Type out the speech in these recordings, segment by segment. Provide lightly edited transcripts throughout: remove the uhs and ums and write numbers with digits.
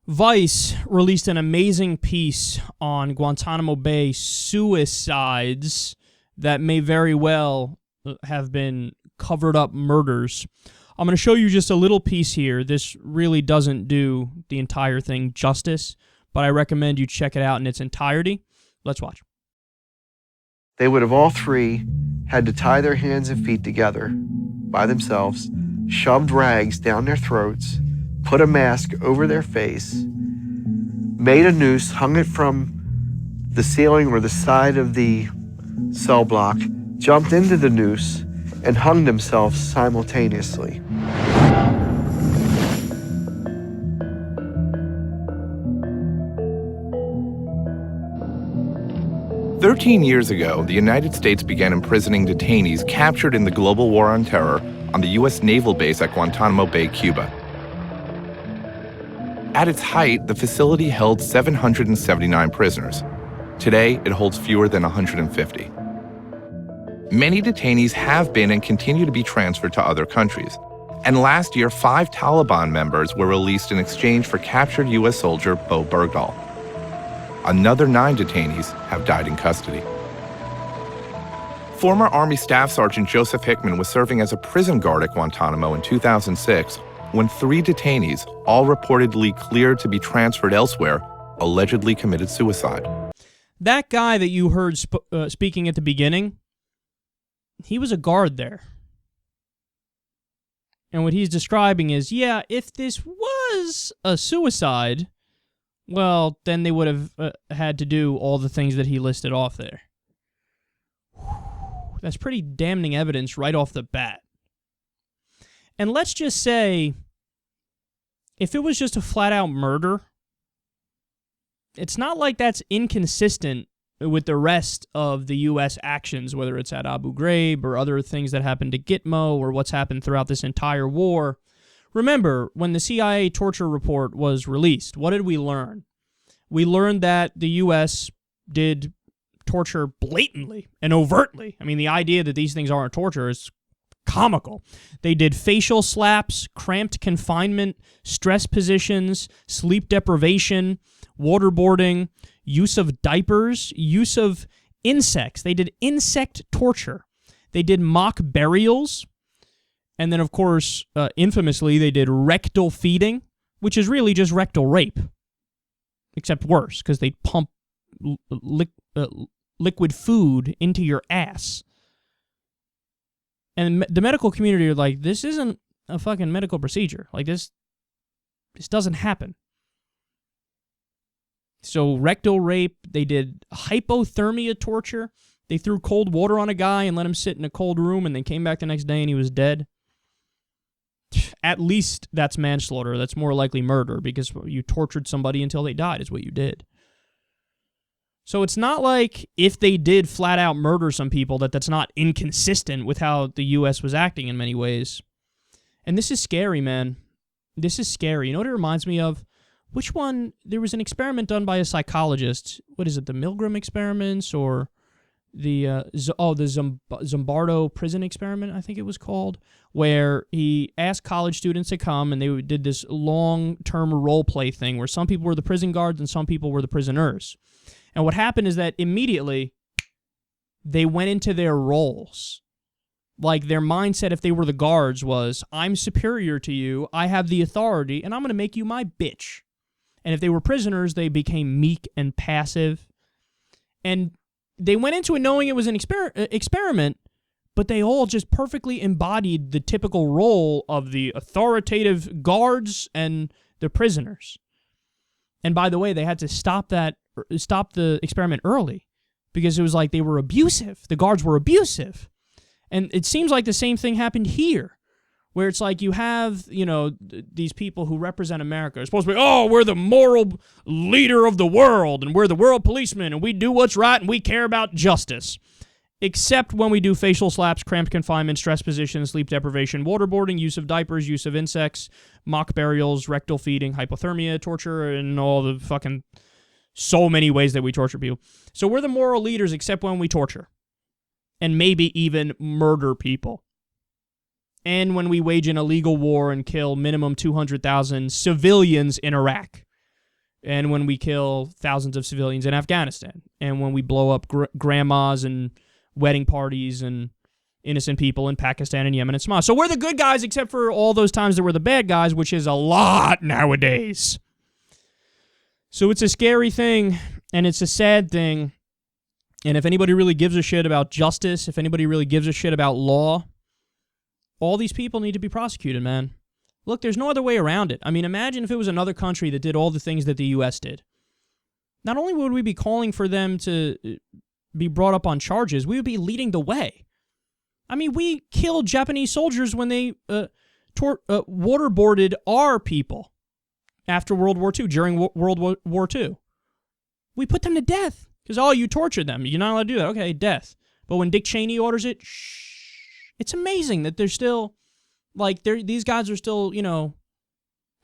Vice released an amazing piece on Guantanamo Bay suicides that may very well have been covered-up murders. I'm going to show you just a little piece here. This really doesn't do the entire thing justice, but I recommend you check it out in its entirety. Let's watch. They would have all three had to tie their hands and feet together by themselves, shoved rags down their throats, put a mask over their face, made a noose, hung it from the ceiling or the side of the cell block, jumped into the noose, and hung themselves simultaneously. 13 years ago, the United States began imprisoning detainees captured in the global war on terror on the U.S. naval base at Guantanamo Bay, Cuba. At its height, the facility held 779 prisoners. Today, it holds fewer than 150. Many detainees have been and continue to be transferred to other countries. And last year, 5 Taliban members were released in exchange for captured U.S. soldier Bo Bergdahl. Another 9 detainees have died in custody. Former Army Staff Sergeant Joseph Hickman was serving as a prison guard at Guantanamo in 2006 when 3 detainees, all reportedly cleared to be transferred elsewhere, allegedly committed suicide. That guy that you heard speaking at the beginning, he was a guard there. And what he's describing is, yeah, if this was a suicide, well, then they would have had to do all the things that he listed off there. That's pretty damning evidence right off the bat. And let's just say, if it was just a flat-out murder, it's not like that's inconsistent with the rest of the U.S. actions, whether it's at Abu Ghraib or other things that happened to Gitmo or what's happened throughout this entire war. Remember, when the CIA torture report was released, what did we learn? We learned that the U.S. did torture blatantly and overtly. I mean, the idea that these things aren't torture is comical. They did facial slaps, cramped confinement, stress positions, sleep deprivation, waterboarding, use of diapers, use of insects. They did insect torture. They did mock burials. And then, of course, infamously, they did rectal feeding, which is really just rectal rape, except worse, because they pump liquid food into your ass. And the medical community are like, this isn't a fucking medical procedure. Like, this doesn't happen. So rectal rape, they did hypothermia torture. They threw cold water on a guy and let him sit in a cold room and then came back the next day and he was dead. At least that's manslaughter. That's more likely murder because you tortured somebody until they died is what you did. So it's not like if they did flat out murder some people that's not inconsistent with how the U.S. was acting in many ways. And this is scary, man. This is scary. You know what it reminds me of? Which one? There was an experiment done by a psychologist. What is it? The Milgram experiments or the Zimbardo prison experiment, I think it was called, where he asked college students to come and they did this long-term role play thing where some people were the prison guards and some people were the prisoners. And what happened is that immediately they went into their roles. Like their mindset, if they were the guards, was, I'm superior to you, I have the authority, and I'm going to make you my bitch. And if they were prisoners, they became meek and passive. And they went into it knowing it was an experiment, but they all just perfectly embodied the typical role of the authoritative guards and the prisoners. And by the way, they had to stop the experiment early because it was like they were abusive. The guards were abusive. And it seems like the same thing happened here, where it's like you have, these people who represent America. It's supposed to be, oh, we're the moral leader of the world, and we're the world policemen, and we do what's right, and we care about justice. Except when we do facial slaps, cramped confinement, stress positions, sleep deprivation, waterboarding, use of diapers, use of insects, mock burials, rectal feeding, hypothermia, torture, and all the fucking so many ways that we torture people. So we're the moral leaders except when we torture. And maybe even murder people. And when we wage an illegal war and kill minimum 200,000 civilians in Iraq. and when we kill thousands of civilians in Afghanistan, and when we blow up grandmas and wedding parties and innocent people in Pakistan and Yemen and Somalia. So we're the good guys except for all those times that we're the bad guys, which is a lot nowadays. So it's a scary thing, and it's a sad thing. And if anybody really gives a shit about justice, if anybody really gives a shit about law, all these people need to be prosecuted, man. Look, there's no other way around it. I mean, imagine if it was another country that did all the things that the U.S. did. Not only would we be calling for them to be brought up on charges, we would be leading the way. I mean, we killed Japanese soldiers when they waterboarded our people after World War II, during World War II. We put them to death because, oh, you tortured them. You're not allowed to do that. Okay, death. But when Dick Cheney orders it, shh. It's amazing that they're still... Like, these guys are still,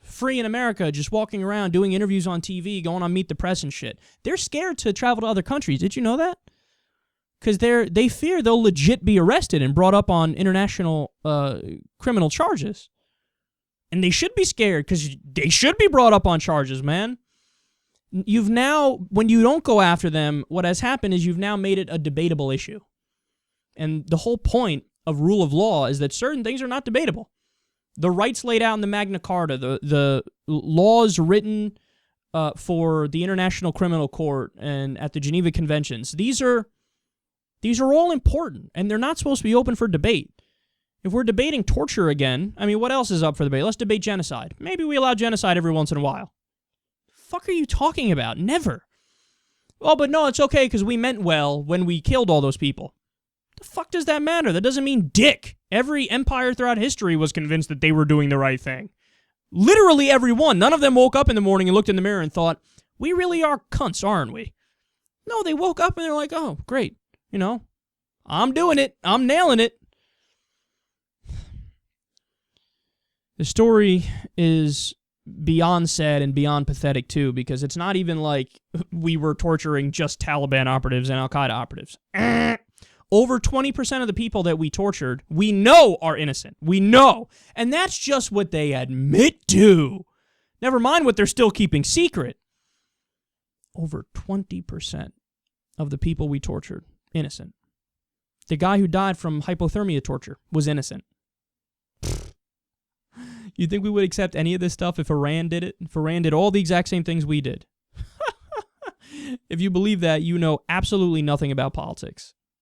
free in America, just walking around, doing interviews on TV, going on Meet the Press and shit. They're scared to travel to other countries. Did you know that? Because they fear they'll legit be arrested and brought up on international criminal charges. And they should be scared, because they should be brought up on charges, man. You've now, when you don't go after them, what has happened is you've now made it a debatable issue. And the whole point of rule of law is that certain things are not debatable. The rights laid out in the Magna Carta, the laws written for the International Criminal Court and at the Geneva Conventions, these are all important, and they're not supposed to be open for debate. If we're debating torture again, I mean, what else is up for debate? Let's debate genocide. Maybe we allow genocide every once in a while. The fuck are you talking about? Never. Oh, but no, it's okay because we meant well when we killed all those people. The fuck does that matter? That doesn't mean dick. Every empire throughout history was convinced that they were doing the right thing. Literally every one. None of them woke up in the morning and looked in the mirror and thought, we really are cunts, aren't we? No, they woke up and they're like, oh, great. I'm doing it. I'm nailing it. The story is beyond sad and beyond pathetic, too, because it's not even like we were torturing just Taliban operatives and Al-Qaeda operatives. Over 20% of the people that we tortured, we know are innocent. We know. And that's just what they admit to. Never mind what they're still keeping secret. Over 20% of the people we tortured, innocent. The guy who died from hypothermia torture was innocent. You think we would accept any of this stuff if Iran did it? If Iran did all the exact same things we did? If you believe that, you know absolutely nothing about politics.